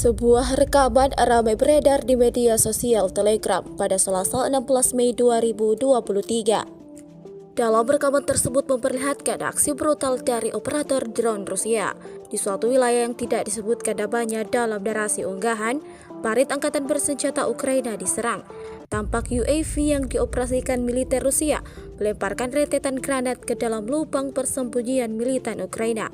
Sebuah rekaman ramai beredar di media sosial Telegram pada Selasa 16 Mei 2023. Dalam rekaman tersebut memperlihatkan aksi brutal dari operator drone Rusia di suatu wilayah yang tidak disebutkan namanya. Dalam narasi unggahan, parit angkatan bersenjata Ukraina diserang. Tampak UAV yang dioperasikan militer Rusia melemparkan rentetan granat ke dalam lubang persembunyian militan Ukraina.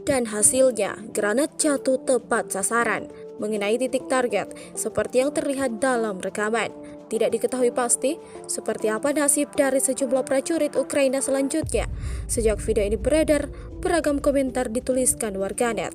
Dan hasilnya, granat jatuh tepat sasaran, mengenai titik target, seperti yang terlihat dalam rekaman. Tidak diketahui pasti seperti apa nasib dari sejumlah prajurit Ukraina selanjutnya. Sejak video ini beredar, beragam komentar dituliskan warganet.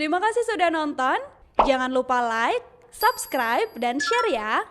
Terima kasih sudah nonton. Jangan lupa like, subscribe, dan share ya.